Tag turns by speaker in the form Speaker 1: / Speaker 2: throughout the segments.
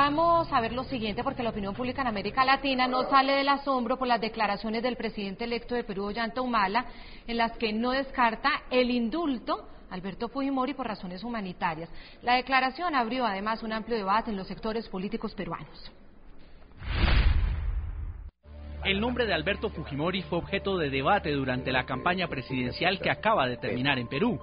Speaker 1: Vamos a ver lo siguiente, porque la opinión pública en América Latina no sale del asombro por las declaraciones del presidente electo de Perú, Ollanta Humala, en las que no descarta el indulto a Alberto Fujimori por razones humanitarias. La declaración abrió además un amplio debate en los sectores políticos peruanos.
Speaker 2: El nombre de Alberto Fujimori fue objeto de debate durante la campaña presidencial que acaba de terminar en Perú.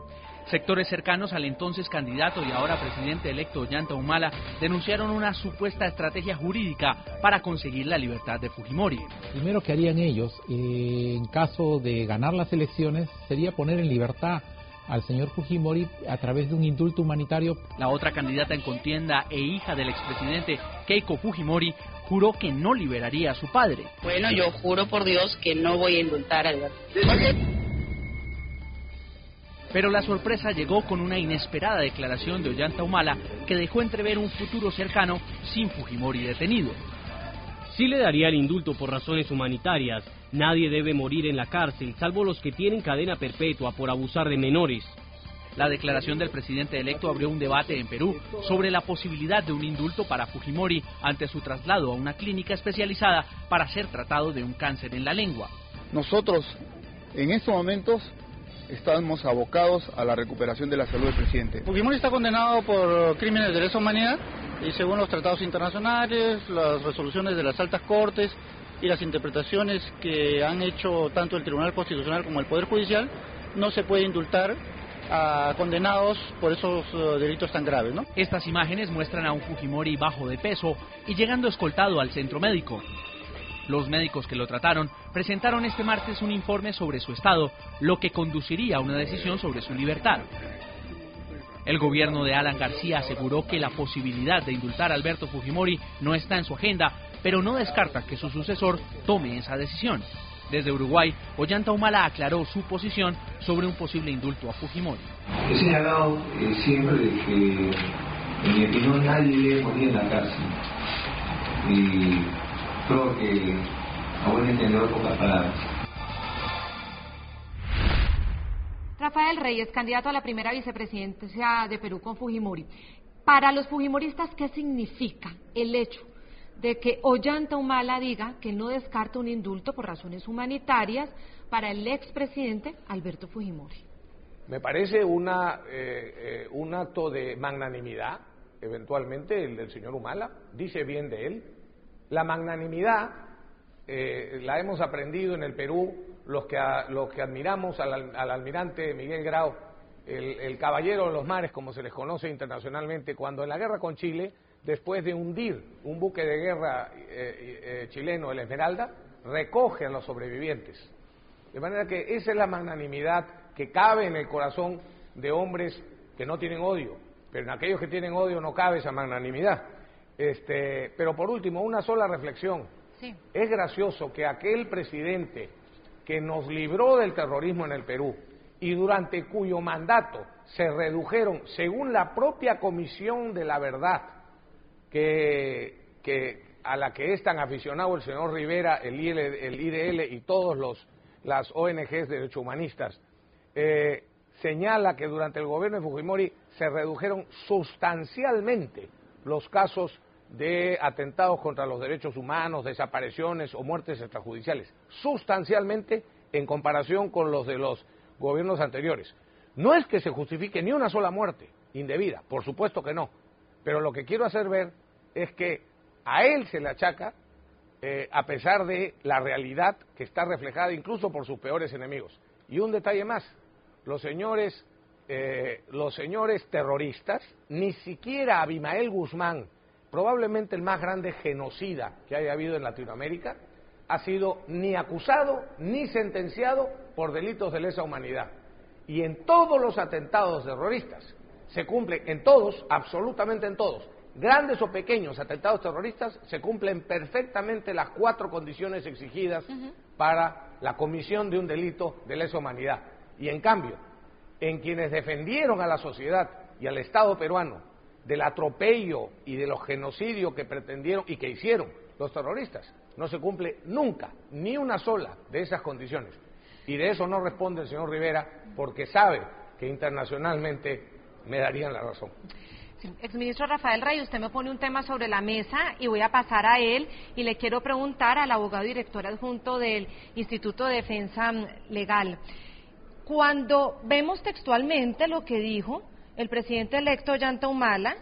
Speaker 2: Sectores cercanos al entonces candidato y ahora presidente electo Ollanta Humala denunciaron una supuesta estrategia jurídica para conseguir la libertad de Fujimori.
Speaker 3: Primero que harían ellos, en caso de ganar las elecciones, sería poner en libertad al señor Fujimori a través de un indulto humanitario.
Speaker 2: La otra candidata en contienda e hija del expresidente Keiko Fujimori juró que no liberaría a su padre.
Speaker 4: Bueno, yo juro por Dios que no voy a indultar a Alberto.
Speaker 2: Pero la sorpresa llegó con una inesperada declaración de Ollanta Humala que dejó entrever un futuro cercano sin Fujimori detenido.
Speaker 5: Sí le daría el indulto por razones humanitarias. Nadie debe morir en la cárcel, salvo los que tienen cadena perpetua por abusar de menores.
Speaker 2: La declaración del presidente electo abrió un debate en Perú sobre la posibilidad de un indulto para Fujimori ante su traslado a una clínica especializada para ser tratado de un cáncer en la lengua.
Speaker 6: Nosotros, en estos momentos, estamos abocados a la recuperación de la salud del presidente.
Speaker 7: Fujimori está condenado por crímenes de lesa humanidad y según los tratados internacionales, las resoluciones de las altas cortes y las interpretaciones que han hecho tanto el Tribunal Constitucional como el Poder Judicial, no se puede indultar a condenados por esos delitos tan graves, ¿no?
Speaker 2: Estas imágenes muestran a un Fujimori bajo de peso y llegando escoltado al centro médico. Los médicos que lo trataron presentaron este martes un informe sobre su estado, lo que conduciría a una decisión sobre su libertad. El gobierno de Alan García aseguró que la posibilidad de indultar a Alberto Fujimori no está en su agenda, pero no descarta que su sucesor tome esa decisión. Desde Uruguay, Ollanta Humala aclaró su posición sobre un posible indulto a Fujimori.
Speaker 8: He señalado siempre de que, en mi opinión, nadie debe morir en la cárcel. Y creo que, a buen entendedor, pocas palabras.
Speaker 1: Rafael Reyes, candidato a la primera vicepresidencia de Perú con Fujimori. Para los fujimoristas, ¿qué significa el hecho de que Ollanta Humala diga que no descarta un indulto por razones humanitarias para el expresidente Alberto Fujimori?
Speaker 9: Me parece un acto de magnanimidad, eventualmente, el del señor Humala, dice bien de él. La magnanimidad la hemos aprendido en el Perú los que admiramos al almirante Miguel Grau, el caballero de los mares, como se les conoce internacionalmente, cuando en la guerra con Chile, después de hundir un buque de guerra chileno, el Esmeralda, recoge a los sobrevivientes. De manera que esa es la magnanimidad que cabe en el corazón de hombres que no tienen odio, pero en aquellos que tienen odio no cabe esa magnanimidad. Pero por último, una sola reflexión.
Speaker 1: Sí.
Speaker 9: Es gracioso que aquel presidente que nos libró del terrorismo en el Perú y durante cuyo mandato se redujeron, según la propia Comisión de la Verdad, a la que es tan aficionado el señor Rivera, el IDL y todos las ONGs de derechos humanistas, señala que durante el gobierno de Fujimori se redujeron sustancialmente los casos de atentados contra los derechos humanos, desapariciones o muertes extrajudiciales, sustancialmente en comparación con los de los gobiernos anteriores. No es que se justifique ni una sola muerte indebida, por supuesto que no, pero lo que quiero hacer ver es que a él se le achaca, a pesar de la realidad que está reflejada incluso por sus peores enemigos. Y un detalle más, los señores terroristas, ni siquiera Abimael Guzmán, probablemente el más grande genocida que haya habido en Latinoamérica, ha sido ni acusado ni sentenciado por delitos de lesa humanidad. Y en todos los atentados terroristas se cumplen, en todos, absolutamente en todos, grandes o pequeños atentados terroristas, se cumplen perfectamente las 4 condiciones exigidas para la comisión de un delito de lesa humanidad. Y en cambio, en quienes defendieron a la sociedad y al Estado peruano del atropello y de los genocidios que pretendieron y que hicieron los terroristas, no se cumple nunca, ni una sola de esas condiciones. Y de eso no responde el señor Rivera, porque sabe que internacionalmente me darían la razón.
Speaker 1: Sí, exministro Rafael Rey, usted me pone un tema sobre la mesa y voy a pasar a él y le quiero preguntar al abogado director adjunto del Instituto de Defensa Legal. Cuando vemos textualmente lo que dijo el presidente electo Ollanta Humala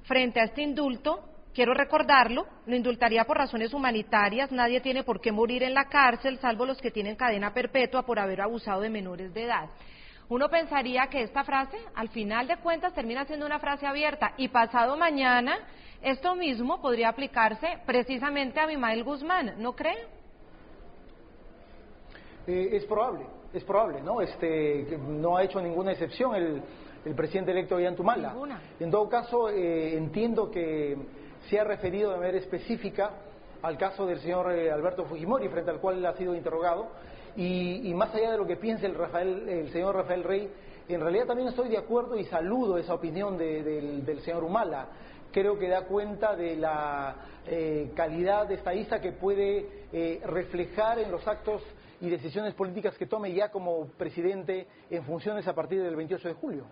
Speaker 1: frente a este indulto, quiero recordarlo, lo indultaría por razones humanitarias, nadie tiene por qué morir en la cárcel, salvo los que tienen cadena perpetua por haber abusado de menores de edad. Uno pensaría que esta frase, al final de cuentas, termina siendo una frase abierta y pasado mañana esto mismo podría aplicarse precisamente a Abimael Guzmán, ¿no cree?
Speaker 10: Es probable, ¿no? Que no ha hecho ninguna excepción el presidente electo Ollanta Humala.
Speaker 1: Ninguna.
Speaker 10: En todo caso, entiendo que se ha referido de manera específica al caso del señor Alberto Fujimori, frente al cual él ha sido interrogado. Y más allá de lo que piense el señor Rafael Rey, en realidad también estoy de acuerdo y saludo esa opinión del señor Humala. Creo que da cuenta de la calidad de estadista que puede reflejar en los actos y decisiones políticas que tome ya como presidente en funciones a partir del 28 de julio.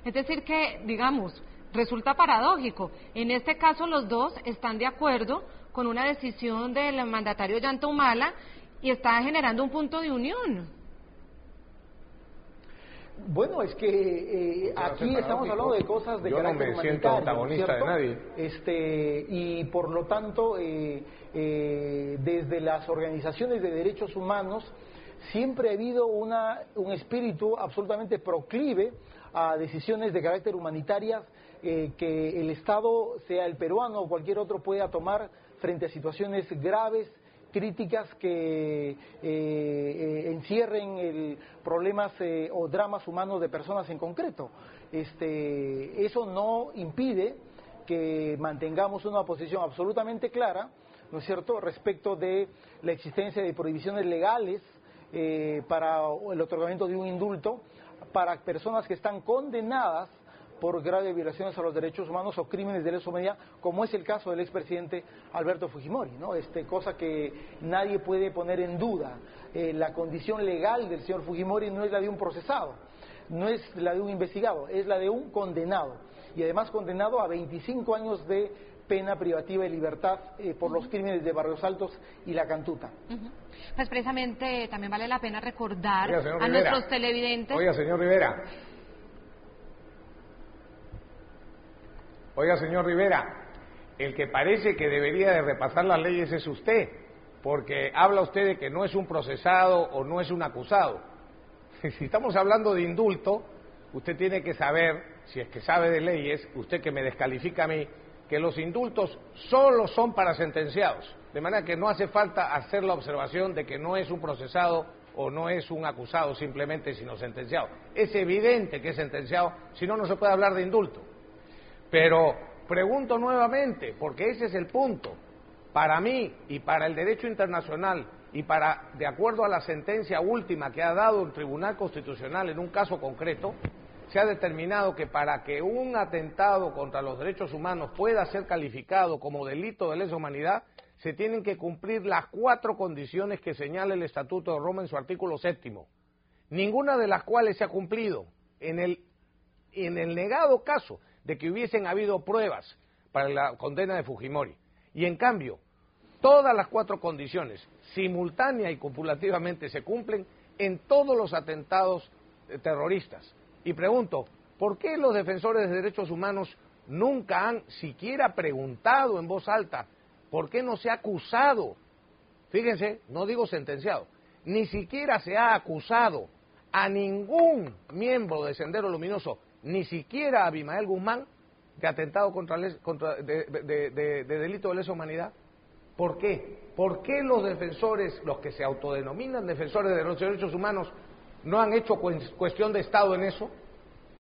Speaker 1: Es decir que, digamos, resulta paradójico. En este caso los dos están de acuerdo con una decisión del mandatario Ollanta Humala y está generando un punto de unión.
Speaker 10: Bueno, es que aquí estamos hablando de cosas de carácter humanitario. Yo no me siento
Speaker 9: antagonista de nadie.
Speaker 10: Y por lo tanto, desde las organizaciones de derechos humanos siempre ha habido un espíritu absolutamente proclive a decisiones de carácter humanitarias que el Estado, sea el peruano o cualquier otro, pueda tomar frente a situaciones graves, críticas que encierren problemas o dramas humanos de personas en concreto. Eso no impide que mantengamos una posición absolutamente clara, ¿no es cierto?, respecto de la existencia de prohibiciones legales para el otorgamiento de un indulto para personas que están condenadas por graves violaciones a los derechos humanos o crímenes de lesa humanidad, como es el caso del expresidente Alberto Fujimori, ¿no? Cosa que nadie puede poner en duda. La condición legal del señor Fujimori no es la de un procesado, no es la de un investigado, es la de un condenado, y además condenado a 25 años de pena privativa de libertad por los crímenes de Barrios Altos y La Cantuta.
Speaker 1: Pues precisamente también vale la pena recordar
Speaker 9: Oiga,
Speaker 1: a nuestros televidentes.
Speaker 9: Oiga, señor Rivera. Oiga, señor Rivera, el que parece que debería de repasar las leyes es usted, porque habla usted de que no es un procesado o no es un acusado. Si estamos hablando de indulto, usted tiene que saber, si es que sabe de leyes, usted que me descalifica a mí, que los indultos solo son para sentenciados, de manera que no hace falta hacer la observación de que no es un procesado o no es un acusado simplemente, sino sentenciado. Es evidente que es sentenciado, si no, no se puede hablar de indulto. Pero pregunto nuevamente, porque ese es el punto, para mí y para el derecho internacional y de acuerdo a la sentencia última que ha dado el Tribunal Constitucional en un caso concreto, se ha determinado que para que un atentado contra los derechos humanos pueda ser calificado como delito de lesa humanidad, se tienen que cumplir las 4 condiciones que señala el Estatuto de Roma en su artículo 7º, ninguna de las cuales se ha cumplido. En el negado caso de que hubiesen habido pruebas para la condena de Fujimori, y en cambio todas las 4 condiciones simultánea y copulativamente se cumplen en todos los atentados terroristas. Y pregunto, ¿por qué los defensores de derechos humanos nunca han siquiera preguntado en voz alta por qué no se ha acusado? Fíjense, no digo sentenciado, ni siquiera se ha acusado a ningún miembro de Sendero Luminoso, ni siquiera a Abimael Guzmán, de atentado de delito de lesa humanidad. ¿Por qué? ¿Por qué los defensores, los que se autodenominan defensores de los derechos humanos, no han hecho cuestión de Estado en eso?